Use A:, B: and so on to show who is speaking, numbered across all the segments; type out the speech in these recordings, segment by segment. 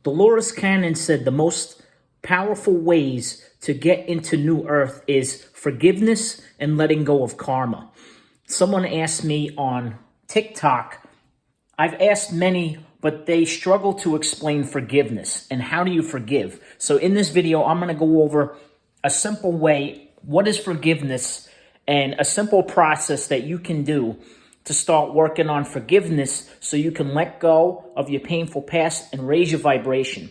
A: Dolores Cannon said the most powerful ways to get into New Earth is forgiveness and letting go of karma. Someone asked me on TikTok, I've asked many, but they struggle to explain forgiveness and how do you forgive? So in this video, I'm going to go over a simple way, what is forgiveness, and a simple process that you can do to start working on forgiveness so you can let go of your painful past and raise your vibration.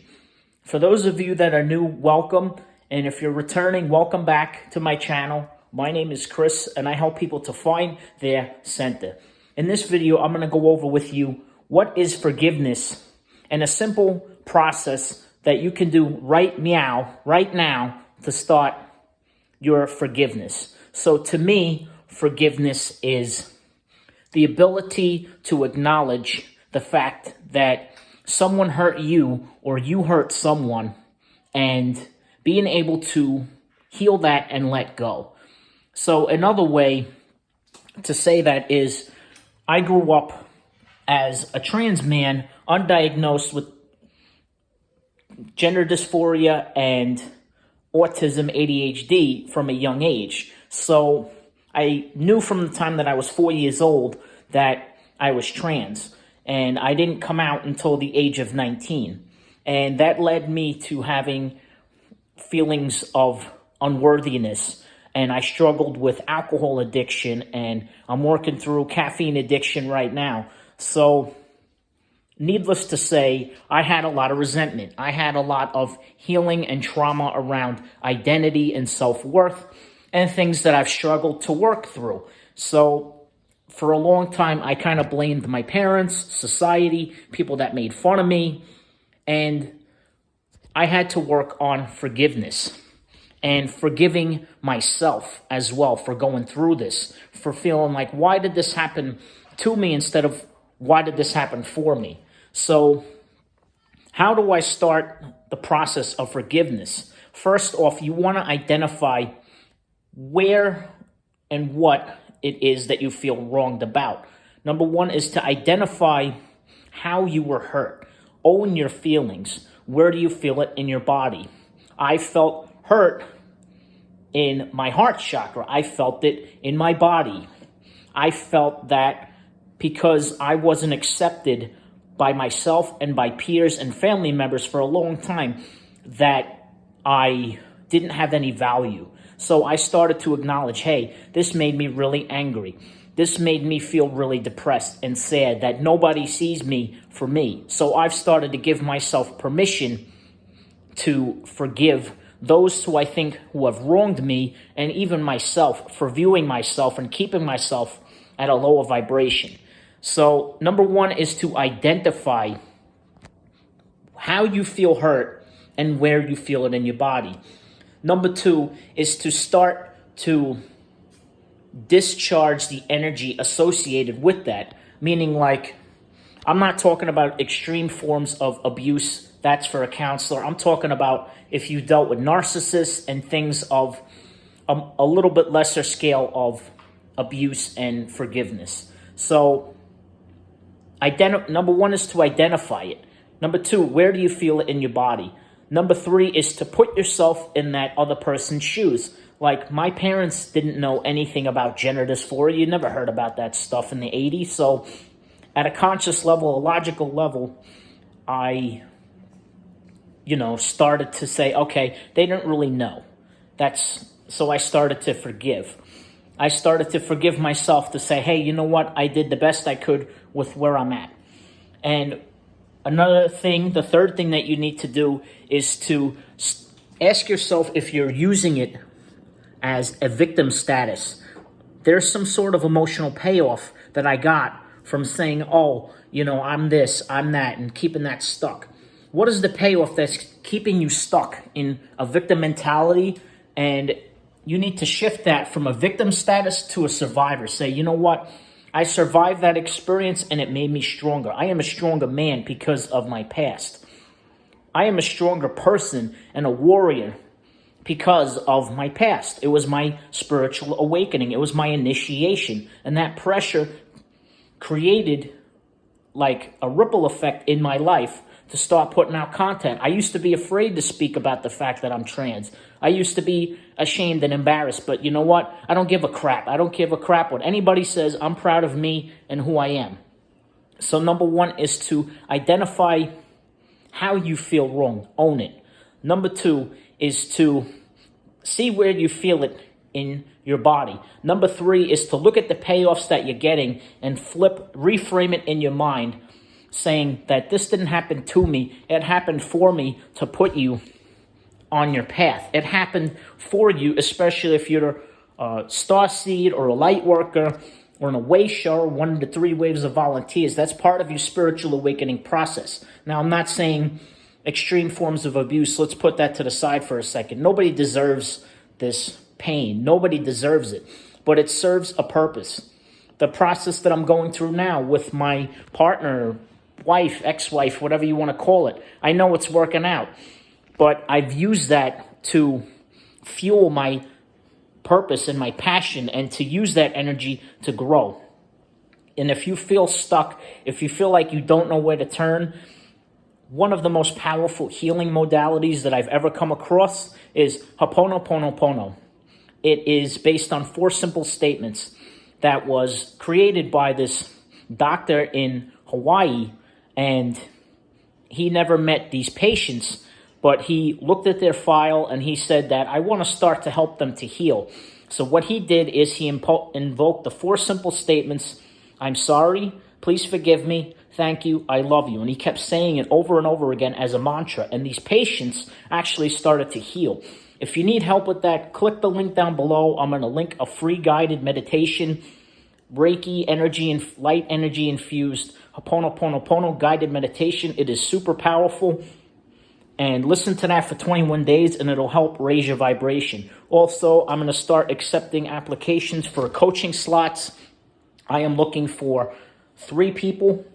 A: For those of you that are new, welcome. And if you're returning, welcome back to my channel. My name is Chris, and I help people to find their center. In this video, I'm going to go over with you what is forgiveness and a simple process that you can do right now to start your forgiveness. So to me, forgiveness is the ability to acknowledge the fact that someone hurt you or you hurt someone, and being able to heal that and let go. So another way to say that is, I grew up as a trans man, undiagnosed, with gender dysphoria and autism, ADHD from a young age. So I knew from the time that I was 4 years old that I was trans, and I didn't come out until the age of 19. And that led me to having feelings of unworthiness, and I struggled with alcohol addiction, and I'm working through caffeine addiction right now. So needless to say, I had a lot of resentment. I had a lot of healing and trauma around identity and self-worth, and things that I've struggled to work through. So for a long time, I kind of blamed my parents, society, people that made fun of me, and I had to work on forgiveness and forgiving myself as well for going through this, for feeling like, why did this happen to me instead of why did this happen for me? So how do I start the process of forgiveness? First off, you want to identify where and what it is that you feel wronged about. Number one is to identify how you were hurt. Own your feelings. Where do you feel it in your body? I felt hurt in my heart chakra. I felt it in my body. I felt that because I wasn't accepted by myself and by peers and family members for a long time, that I didn't have any value. So I started to acknowledge, hey, this made me really angry. This made me feel really depressed and sad that nobody sees me for me. So I've started to give myself permission to forgive those who I think who have wronged me, and even myself for viewing myself and keeping myself at a lower vibration. So number one is to identify how you feel hurt and where you feel it in your body. Number two is to start to discharge the energy associated with that. Meaning, like, I'm not talking about extreme forms of abuse. That's for a counselor. I'm talking about if you dealt with narcissists and things of a little bit lesser scale of abuse and forgiveness. So number one is to identify it. Number two, where do you feel it in your body? Number three is to put yourself in that other person's shoes. Like, my parents didn't know anything about gender dysphoria. You never heard about that stuff in the 80s. So at a conscious level, a logical level, I, started to say, okay, they didn't really know. So I started to forgive. I started to forgive myself, to say, hey, you know what? I did the best I could with where I'm at. And another thing, the third thing that you need to do is to ask yourself if you're using it as a victim status. There's some sort of emotional payoff that I got from saying, oh, I'm this, I'm that, and keeping that stuck. What is the payoff that's keeping you stuck in a victim mentality? And you need to shift that from a victim status to a survivor. Say, you know what? I survived that experience and it made me stronger. I am a stronger man because of my past. I am a stronger person and a warrior because of my past. It was my spiritual awakening. It was my initiation. And that pressure created like a ripple effect in my life to start putting out content. I used to be afraid to speak about the fact that I'm trans. I used to be ashamed and embarrassed, but you know what? I don't give a crap. I don't give a crap what anybody says. I'm proud of me and who I am. So number one is to identify how you feel wrong. Own it. Number two is to see where you feel it in your body. Number three is to look at the payoffs that you're getting and reframe it in your mind, saying that this didn't happen to me. It happened for me to put you on your path. It happened for you, especially if you're a starseed or a light worker or an away shower, one of the 3 waves of volunteers. That's part of your spiritual awakening process. Now, I'm not saying extreme forms of abuse. Let's put that to the side for a second. Nobody deserves this pain. Nobody deserves it. But it serves a purpose. The process that I'm going through now with my partner, wife, ex-wife, whatever you want to call it, I know it's working out. But I've used that to fuel my purpose and my passion, and to use that energy to grow. And if you feel stuck, if you feel like you don't know where to turn, one of the most powerful healing modalities that I've ever come across is Ho'oponopono. It is based on 4 simple statements that was created by this doctor in Hawaii, and he never met these patients, but he looked at their file and he said that I want to start to help them to heal. So what he did is he invoked the 4 simple statements: I'm sorry, please forgive me, thank you, I love you. And he kept saying it over and over again as a mantra, and these patients actually started to heal. If you need help with that, click the link down below. I'm going to link a free guided meditation, Reiki energy and light energy infused Ho'oponopono guided meditation. It is super powerful. And listen to that for 21 days, and it'll help raise your vibration. Also, I'm going to start accepting applications for coaching slots. I am looking for 3 people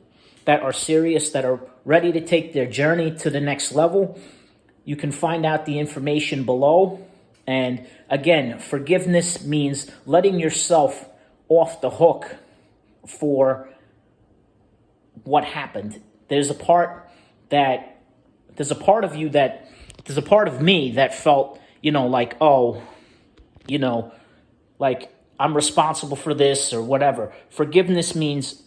A: that are serious, that are ready to take their journey to the next level. You can find out the information below. And again, forgiveness means letting yourself off the hook for what happened. There's a part of me that felt, like, like I'm responsible for this or whatever. Forgiveness means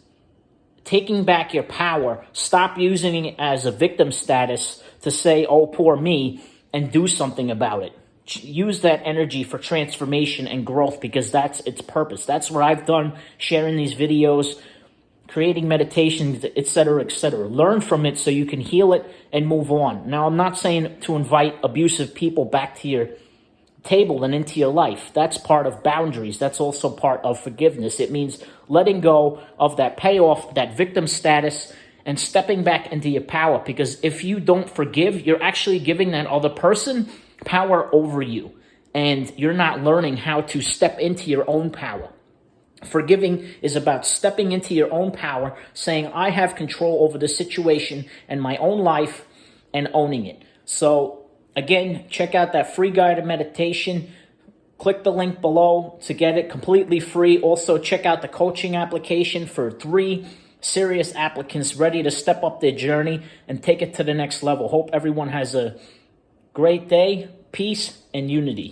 A: taking back your power. Stop using it as a victim status to say, oh, poor me, and do something about it. Use that energy for transformation and growth, because that's its purpose. That's what I've done, sharing these videos, creating meditations, etc., etc. Learn from it so you can heal it and move on. Now, I'm not saying to invite abusive people back to your table and into your life. That's part of boundaries. That's also part of forgiveness. It means letting go of that payoff, that victim status, and stepping back into your power. Because if you don't forgive, you're actually giving that other person power over you. And you're not learning how to step into your own power. Forgiving is about stepping into your own power, saying, I have control over the situation and my own life, and owning it. So, again, check out that free guided meditation. Click the link below to get it completely free. Also, check out the coaching application for 3 serious applicants ready to step up their journey and take it to the next level. Hope everyone has a great day. Peace and unity.